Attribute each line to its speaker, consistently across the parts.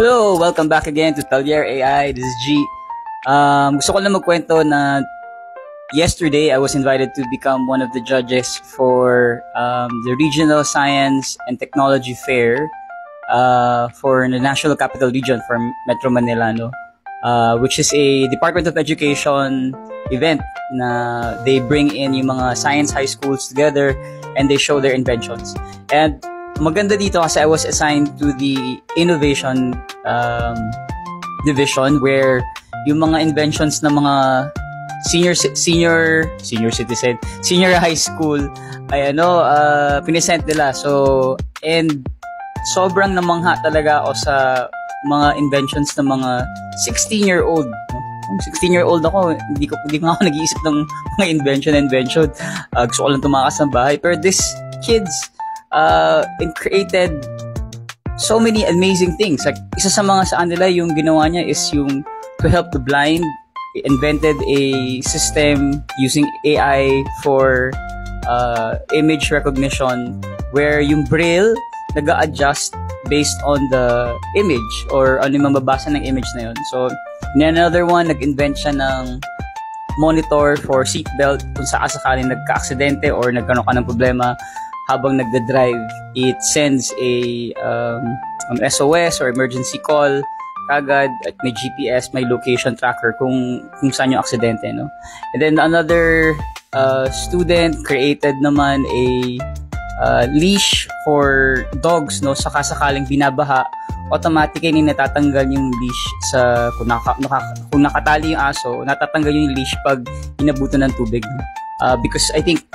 Speaker 1: Hello! Welcome back again to Talyer AI. This is G. Gusto ko lang magkwento na yesterday I was invited to become one of the judges for the Regional Science and Technology Fair for the National Capital Region for Metro Manila, no? Which is a Department of Education event na they bring in yung mga science high schools together and they show their inventions. And maganda dito kasi I was assigned to the innovation division where yung mga inventions ng mga senior high school ay pinesent nila. So, and sobrang namangha talaga ako sa mga inventions ng mga 16-year-old. 16-year-old ako, hindi ko nga ako nag-iisip ng mga invention. Gusto ko lang tumakas ng bahay. Pero these kids created so many amazing things. Like, isa sa mga sa kanila, yung ginawa niya is yung to help the blind. He invented a system using AI for image recognition where yung braille nag-a-adjust based on the image or ano yung mababasa ng image na yun. So, another one, nag-invent siya ng monitor for seatbelt kung sakaling nagka-aksidente or nagkaroon ka ng problema habang nagda-drive. It sends a SOS or emergency call kagad at may GPS, may location tracker kung saan yung aksidente, no? And then another student created naman a leash for dogs, no? Sakaling binabaha, automatically natatanggal yung leash sa kung nakatali yung aso, natatanggal yung leash pag inabutan ng tubig, no? Because I think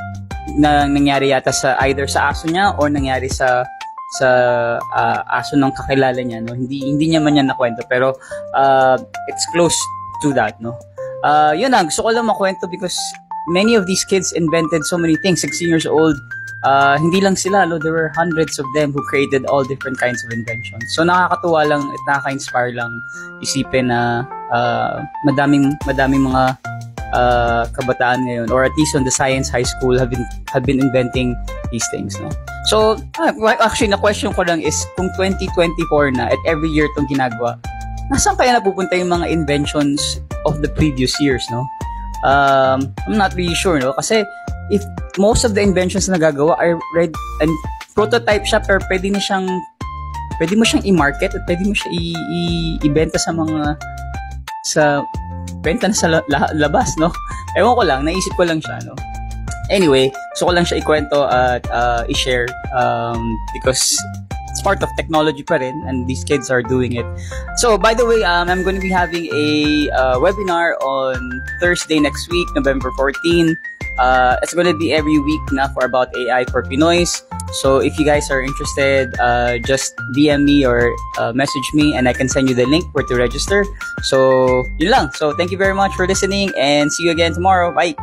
Speaker 1: nangyari yata sa either sa aso niya or nangyari sa aso ng kakilala niya, no? Hindi niya man yan nakwento, pero it's close to that, no? Yun lang, gusto ko lang makwento because many of these kids invented so many things. 16 years old, hindi lang sila, no? There were hundreds of them who created all different kinds of inventions. So nakakatuwa lang at nakaka-inspire lang isipin na madaming mga kabataan ngayon, or at least on the science high school, have been inventing these things, no? So actually na question ko lang is kung 2024 na at every year itong ginagawa, nasaan kaya napupunta yung mga inventions of the previous years, no? I'm not really sure, no? Kasi if most of the inventions na nagagawa are read and prototype siya, pero pwede mo siyang i-market at pwede mo siya ibenta benta na sa labas, no? Ewan ko lang, naisip ko lang siya, no? Anyway, gusto ko lang siya ikwento at i-share because it's part of technology pa rin and these kids are doing it. So, by the way, I'm going to be having a webinar on Thursday next week, November 14. It's going to be every week na for about AI for Pinoys. So if you guys are interested, just DM me or message me and I can send you the link where to register. So yun lang. So thank you very much for listening and see you again tomorrow. Bye!